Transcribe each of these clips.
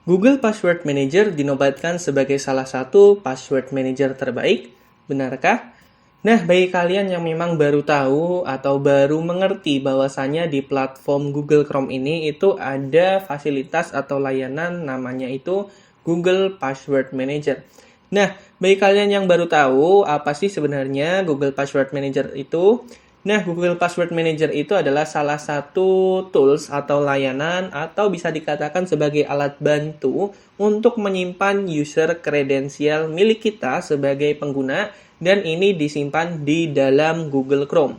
Google Password Manager dinobatkan sebagai salah satu password manager terbaik, benarkah? Nah, bagi kalian yang memang baru tahu atau baru mengerti bahwasanya di platform Google Chrome ini itu ada fasilitas atau layanan namanya itu Google Password Manager. Nah, bagi kalian yang baru tahu apa sih sebenarnya Google Password Manager itu? Nah, Google Password Manager itu adalah salah satu tools atau layanan atau bisa dikatakan sebagai alat bantu untuk menyimpan user kredensial milik kita sebagai pengguna dan ini disimpan di dalam Google Chrome.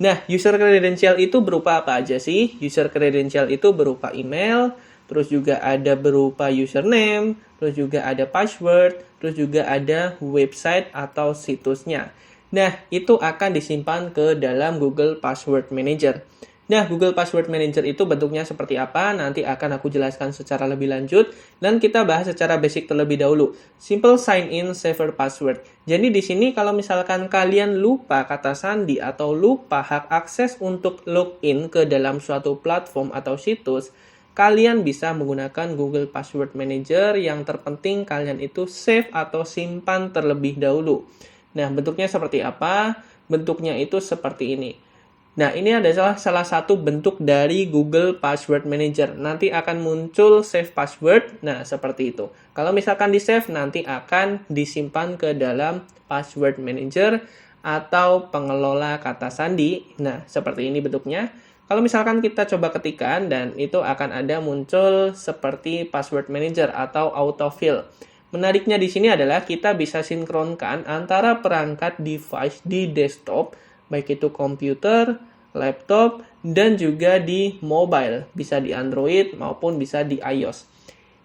Nah, user kredensial itu berupa apa aja sih? User kredensial itu berupa email, terus juga ada berupa username, terus juga ada password, terus juga ada website atau situsnya. Nah, itu akan disimpan ke dalam Google Password Manager. Nah, Google Password Manager itu bentuknya seperti apa? Nanti akan aku jelaskan secara lebih lanjut dan kita bahas secara basic terlebih dahulu. Simple sign in, saver password. Jadi di sini kalau misalkan kalian lupa kata sandi atau lupa hak akses untuk login ke dalam suatu platform atau situs, kalian bisa menggunakan Google Password Manager. Yang terpenting kalian itu save atau simpan terlebih dahulu. Nah, bentuknya seperti apa? Bentuknya itu seperti ini. Nah, ini adalah salah satu bentuk dari Google Password Manager. Nanti akan muncul save password. Nah, seperti itu. Kalau misalkan di-save, nanti akan disimpan ke dalam Password Manager atau pengelola kata sandi. Nah, seperti ini bentuknya. Kalau misalkan kita coba ketikkan, dan itu akan ada muncul seperti Password Manager atau autofill. Menariknya di sini adalah kita bisa sinkronkan antara perangkat device di desktop, baik itu komputer, laptop, dan juga di mobile, bisa di Android maupun bisa di iOS.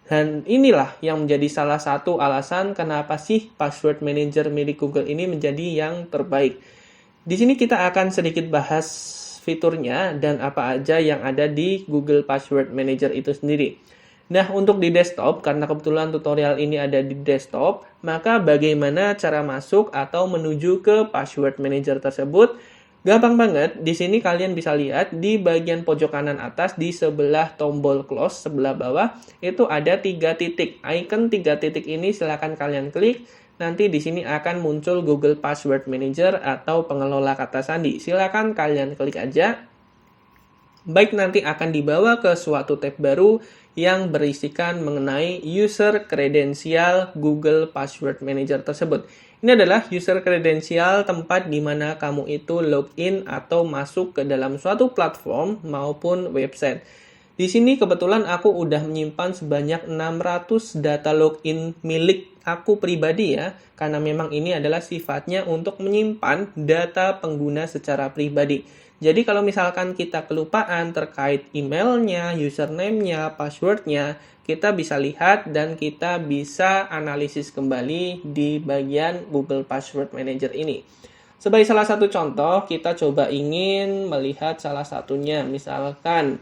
Dan inilah yang menjadi salah satu alasan kenapa sih password manager milik Google ini menjadi yang terbaik. Di sini kita akan sedikit bahas fiturnya dan apa aja yang ada di Google Password Manager itu sendiri. Nah, untuk di desktop, karena kebetulan tutorial ini ada di desktop, maka bagaimana cara masuk atau menuju ke password manager tersebut? Gampang banget, di sini kalian bisa lihat di bagian pojok kanan atas di sebelah tombol close, sebelah bawah, itu ada 3 titik. Icon 3 titik ini silakan kalian klik, nanti di sini akan muncul Google Password Manager atau pengelola kata sandi. Silakan kalian klik aja. Baik, nanti akan dibawa ke suatu tab baru yang berisikan mengenai user kredensial Google Password Manager tersebut. Ini adalah user kredensial tempat di mana kamu itu login atau masuk ke dalam suatu platform maupun website. Di sini kebetulan aku udah menyimpan sebanyak 600 data login milik aku pribadi ya, karena memang ini adalah sifatnya untuk menyimpan data pengguna secara pribadi. Jadi kalau misalkan kita kelupaan terkait emailnya, username-nya, password-nya, kita bisa lihat dan kita bisa analisis kembali di bagian Google Password Manager ini. Sebagai salah satu contoh, kita coba ingin melihat salah satunya, misalkan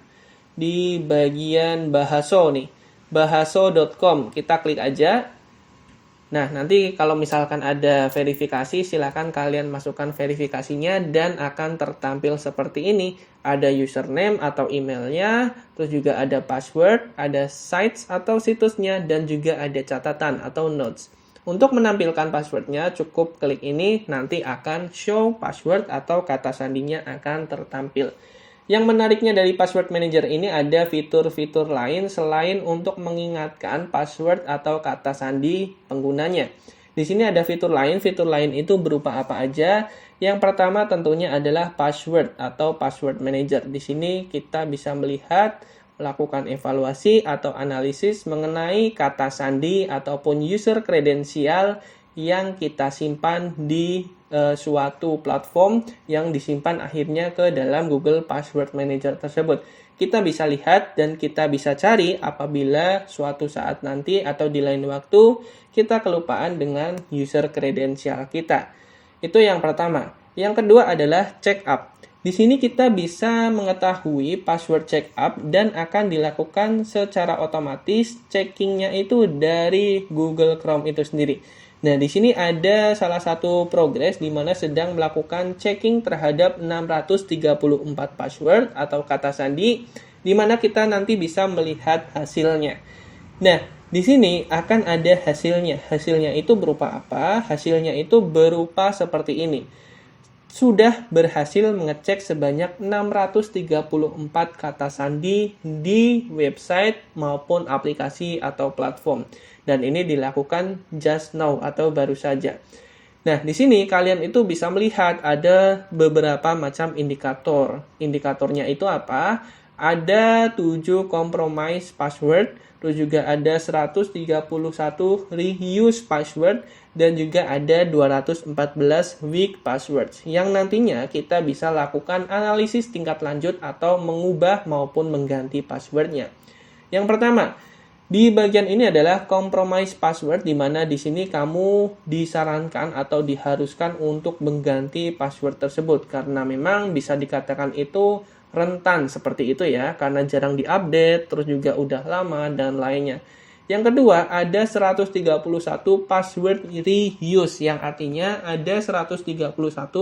di bagian Bahaso nih, bahaso.com, kita klik aja. Nah, nanti kalau misalkan ada verifikasi, silakan kalian masukkan verifikasinya dan akan tertampil seperti ini. Ada username atau emailnya, terus juga ada password, ada sites atau situsnya, dan juga ada catatan atau notes. Untuk menampilkan passwordnya, cukup klik ini, nanti akan show password atau kata sandinya akan tertampil. Yang menariknya dari Password Manager ini ada fitur-fitur lain selain untuk mengingatkan password atau kata sandi penggunanya. Di sini ada fitur lain itu berupa apa aja? Yang pertama tentunya adalah password atau Password Manager. Di sini kita bisa melihat, melakukan evaluasi atau analisis mengenai kata sandi ataupun user kredensial yang kita simpan di suatu platform yang disimpan akhirnya ke dalam Google Password Manager tersebut. Kita bisa lihat dan kita bisa cari apabila suatu saat nanti atau di lain waktu kita kelupaan dengan user kredensial kita. Itu yang pertama. Yang kedua adalah check up. Di sini kita bisa mengetahui password check up dan akan dilakukan secara otomatis checkingnya itu dari Google Chrome itu sendiri. Nah, di sini ada salah satu progres di mana sedang melakukan checking terhadap 634 password atau kata sandi, di mana kita nanti bisa melihat hasilnya. Nah, di sini akan ada hasilnya. Hasilnya itu berupa apa? Hasilnya itu berupa seperti ini. Sudah berhasil mengecek sebanyak 634 kata sandi di website maupun aplikasi atau platform. Dan ini dilakukan just now atau baru saja. Nah, di sini kalian itu bisa melihat ada beberapa macam indikator. Indikatornya itu apa? Ada 7 compromise password, terus juga ada 131 reuse password, dan juga ada 214 weak passwords yang nantinya kita bisa lakukan analisis tingkat lanjut atau mengubah maupun mengganti passwordnya. Yang pertama, di bagian ini adalah compromise password, di mana di sini kamu disarankan atau diharuskan untuk mengganti password tersebut karena memang bisa dikatakan itu rentan seperti itu ya, karena jarang diupdate, terus juga udah lama dan lainnya. Yang kedua, ada 131 password reuse, yang artinya ada 131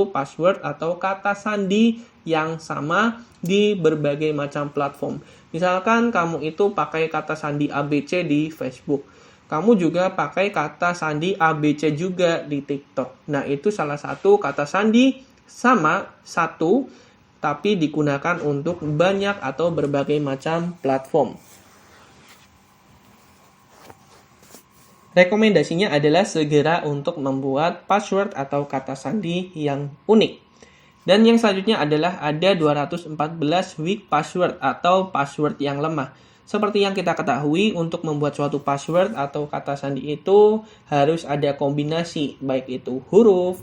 password atau kata sandi yang sama di berbagai macam platform. Misalkan kamu itu pakai kata sandi ABC di Facebook. Kamu juga pakai kata sandi ABC juga di TikTok. Nah, itu salah satu kata sandi sama satu, tapi digunakan untuk banyak atau berbagai macam platform. Rekomendasinya adalah segera untuk membuat password atau kata sandi yang unik. Dan yang selanjutnya adalah ada 214 weak password atau password yang lemah. Seperti yang kita ketahui, untuk membuat suatu password atau kata sandi itu harus ada kombinasi, baik itu huruf,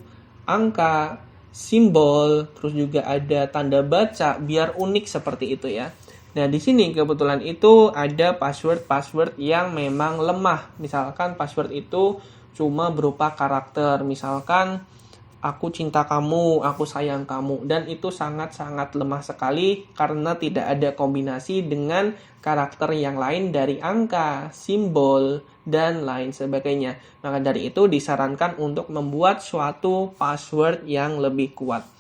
angka, simbol, terus juga ada tanda baca, biar unik seperti itu ya. Nah, di sini kebetulan itu ada password-password yang memang lemah. Misalkan password itu cuma berupa karakter. Misalkan, aku cinta kamu, aku sayang kamu. Dan itu sangat-sangat lemah sekali karena tidak ada kombinasi dengan karakter yang lain dari angka, simbol, dan lain sebagainya. Maka dari itu disarankan untuk membuat suatu password yang lebih kuat.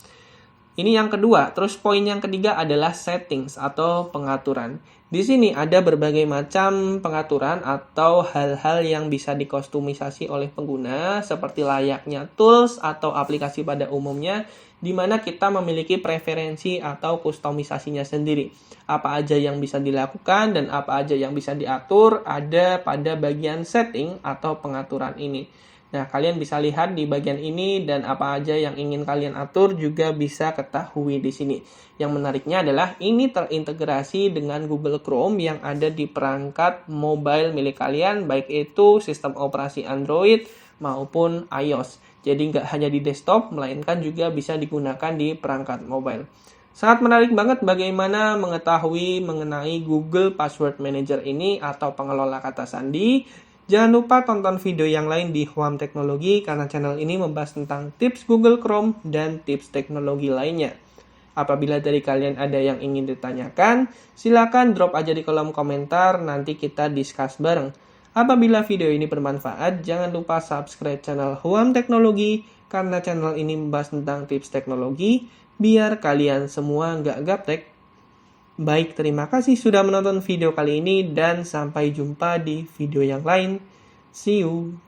Ini yang kedua. Terus poin yang ketiga adalah settings atau pengaturan. Di sini ada berbagai macam pengaturan atau hal-hal yang bisa dikustomisasi oleh pengguna seperti layaknya tools atau aplikasi pada umumnya, di mana kita memiliki preferensi atau kustomisasinya sendiri. Apa aja yang bisa dilakukan dan apa aja yang bisa diatur ada pada bagian setting atau pengaturan ini. Nah, kalian bisa lihat di bagian ini dan apa aja yang ingin kalian atur juga bisa ketahui di sini. Yang menariknya adalah ini terintegrasi dengan Google Chrome yang ada di perangkat mobile milik kalian, baik itu sistem operasi Android maupun iOS. Jadi nggak hanya di desktop, melainkan juga bisa digunakan di perangkat mobile. Sangat menarik banget bagaimana mengetahui mengenai Google Password Manager ini atau pengelola kata sandi. Jangan lupa tonton video yang lain di Huam Teknologi karena channel ini membahas tentang tips Google Chrome dan tips teknologi lainnya. Apabila dari kalian ada yang ingin ditanyakan, silakan drop aja di kolom komentar, nanti kita discuss bareng. Apabila video ini bermanfaat, jangan lupa subscribe channel Huam Teknologi karena channel ini membahas tentang tips teknologi biar kalian semua nggak gaptek. Baik, terima kasih sudah menonton video kali ini dan sampai jumpa di video yang lain. See you!